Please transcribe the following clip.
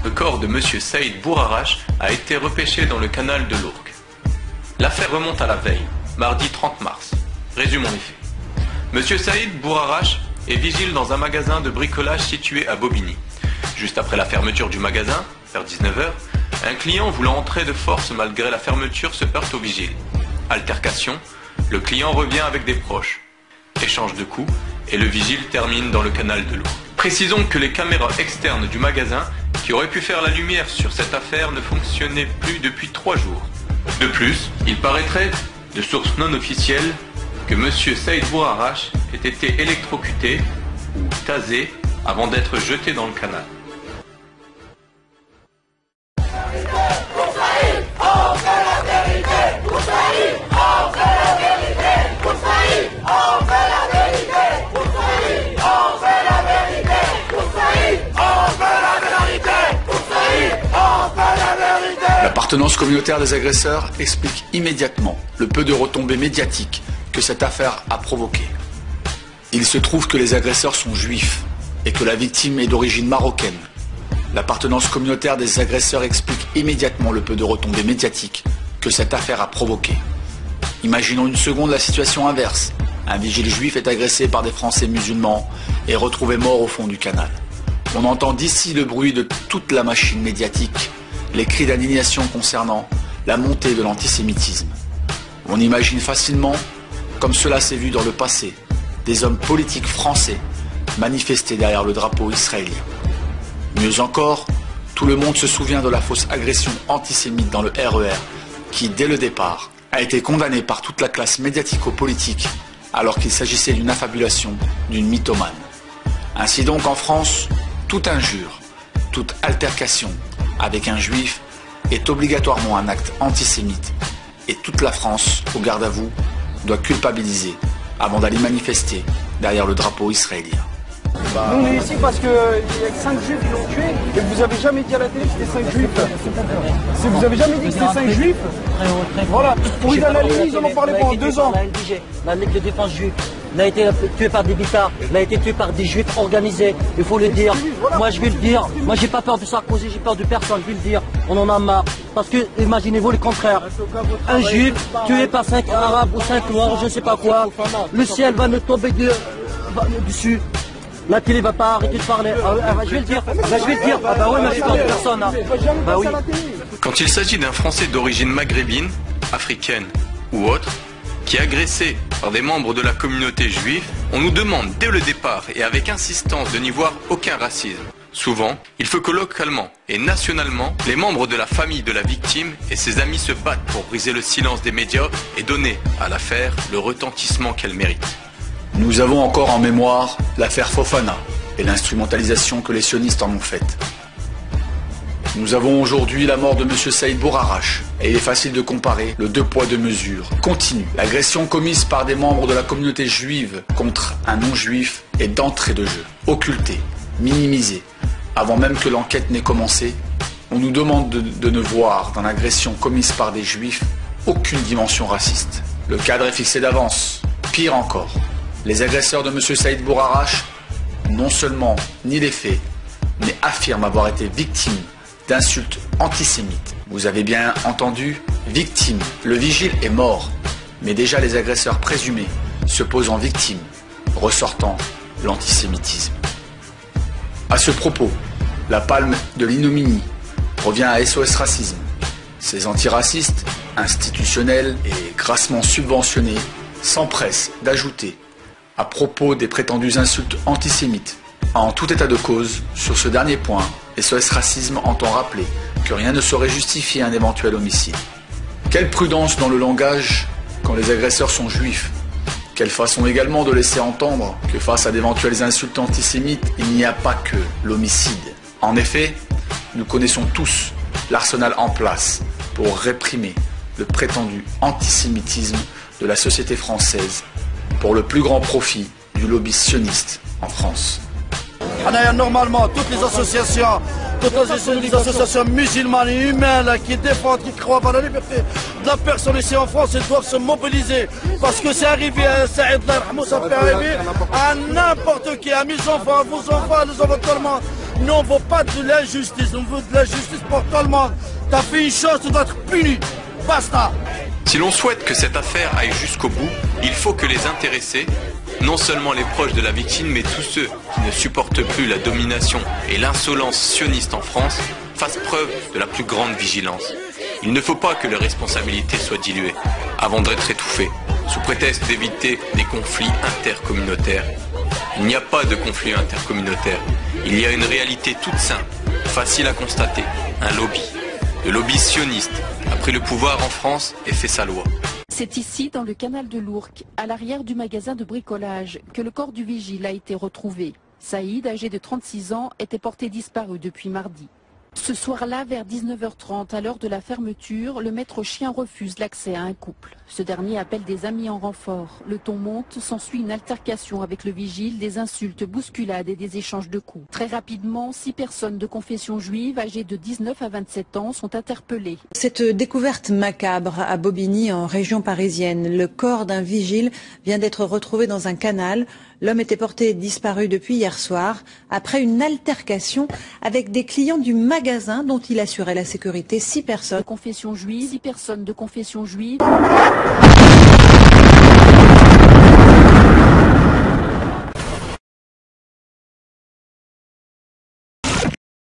le corps de M. Saïd Bourarache a été repêché dans le canal de l'Ourcq. L'affaire remonte à la veille, mardi 30 mars. Résumons les faits. M. Saïd Bourarache est vigile dans un magasin de bricolage situé à Bobigny. Juste après la fermeture du magasin, vers 19 h, un client voulant entrer de force malgré la fermeture se heurte au vigile. Altercation, le client revient avec des proches. Échange de coups et le vigile termine dans le canal de l'Ourcq. Précisons que les caméras externes du magasin qui auraient pu faire la lumière sur cette affaire ne fonctionnaient plus depuis 3 jours. De plus, il paraîtrait, de sources non officielles, que M. Saïd Bourarache ait été électrocuté ou tasé avant d'être jeté dans le canal. L'appartenance communautaire des agresseurs explique immédiatement le peu de retombées médiatiques que cette affaire a provoqué. Il se trouve que les agresseurs sont juifs et que la victime est d'origine marocaine. L'appartenance communautaire des agresseurs explique immédiatement le peu de retombées médiatiques que cette affaire a provoqué. Imaginons une seconde la situation inverse. Un vigile juif est agressé par des Français musulmans et retrouvé mort au fond du canal. On entend d'ici le bruit de toute la machine médiatique, les cris d'indignation concernant la montée de l'antisémitisme. On imagine facilement, comme cela s'est vu dans le passé, des hommes politiques français manifester derrière le drapeau israélien. Mieux encore, tout le monde se souvient de la fausse agression antisémite dans le RER qui, dès le départ, a été condamnée par toute la classe médiatico-politique alors qu'il s'agissait d'une affabulation, d'une mythomane. Ainsi donc en France, toute injure, toute altercation avec un juif est obligatoirement un acte antisémite et toute la France, au garde à vous, doit culpabiliser avant d'aller manifester derrière le drapeau israélien. Nous on est ici parce qu'il y a 5 juifs qui l'ont tué et vous avez jamais dit à la télé que c'était 5 juifs. Vous avez jamais dit que c'était 5 juifs. Voilà, pour Ida Lalini, ils en ont parlé pendant 2 ans. La Ligue de défense juive, il a été tué par des bitards, il a été tué par des juifs organisés, il faut le dire. Moi je vais le dire, moi j'ai pas peur de Sarkozy, j'ai peur de personne, je vais le dire. On en a marre. Parce que imaginez-vous le contraire. Un juif tué par 5 arabes ou 5 noirs, je ne sais pas quoi. Le ciel va nous tomber dessus. La télé va pas arrêter de parler. Je vais le dire. Je vais le dire. Ah bah oui, mais je parle de personne. Hein. Bah oui. Quand il s'agit d'un Français d'origine maghrébine, africaine ou autre, qui est agressé par des membres de la communauté juive, on nous demande dès le départ et avec insistance de n'y voir aucun racisme. Souvent, il faut que localement et nationalement, les membres de la famille de la victime et ses amis se battent pour briser le silence des médias et donner à l'affaire le retentissement qu'elle mérite. Nous avons encore en mémoire l'affaire Fofana et l'instrumentalisation que les sionistes en ont faite. Nous avons aujourd'hui la mort de M. Saïd Bourarache et il est facile de comparer le 2 poids 2 mesures continue. L'agression commise par des membres de la communauté juive contre un non-juif est d'entrée de jeu, occultée, minimisée. Avant même que l'enquête n'ait commencé, on nous demande de ne voir dans l'agression commise par des juifs aucune dimension raciste. Le cadre est fixé d'avance. Pire encore, les agresseurs de M. Saïd Bourarache non seulement nient les faits, mais affirment avoir été victimes d'insultes antisémites. Vous avez bien entendu, victime. Le vigile est mort, mais déjà les agresseurs présumés se posent en victime, ressortant l'antisémitisme. À ce propos, la palme de l'ignominie revient à SOS Racisme. Ces antiracistes, institutionnels et grassement subventionnés, s'empressent d'ajouter, à propos des prétendues insultes antisémites, en tout état de cause, sur ce dernier point, SOS Racisme entend rappeler que rien ne saurait justifier un éventuel homicide. Quelle prudence dans le langage quand les agresseurs sont juifs. Quelle façon également de laisser entendre que face à d'éventuelles insultes antisémites, il n'y a pas que l'homicide. En effet, nous connaissons tous l'arsenal en place pour réprimer le prétendu antisémitisme de la société française pour le plus grand profit du lobby sioniste en France. Normalement, toutes les associations musulmanes et humaines qui défendent, qui croient à la liberté de la personne ici en France, elles doivent se mobiliser. Parce que c'est arrivé à Saïd, ça peut arriver à n'importe qui, à mes enfants, à vos enfants, à les enfants de tout le monde. Nous, on ne veut pas de l'injustice, on veut de la justice pour tout le monde. T'as fait une chose, tu dois être puni. Basta. Si l'on souhaite que cette affaire aille jusqu'au bout, il faut que les intéressés, non seulement les proches de la victime, mais tous ceux qui ne supportent plus la domination et l'insolence sioniste en France, fassent preuve de la plus grande vigilance. Il ne faut pas que les responsabilités soient diluées, avant d'être étouffées, sous prétexte d'éviter des conflits intercommunautaires. Il n'y a pas de conflit intercommunautaire. Il y a une réalité toute simple, facile à constater, un lobby. Le lobby sioniste a pris le pouvoir en France et fait sa loi. C'est ici, dans le canal de l'Ourcq, à l'arrière du magasin de bricolage, que le corps du vigile a été retrouvé. Saïd, âgé de 36 ans, était porté disparu depuis mardi. Ce soir-là, vers 19h30, à l'heure de la fermeture, le maître chien refuse l'accès à un couple. Ce dernier appelle des amis en renfort. Le ton monte, s'ensuit une altercation avec le vigile, des insultes, bousculades et des échanges de coups. Très rapidement, 6 personnes de confession juive, âgées de 19 à 27 ans, sont interpellées. Cette découverte macabre à Bobigny, en région parisienne. Le corps d'un vigile vient d'être retrouvé dans un canal. L'homme était porté disparu depuis hier soir, après une altercation avec des clients du magasin dont il assurait la sécurité. 6 personnes. 6 personnes de confession juive.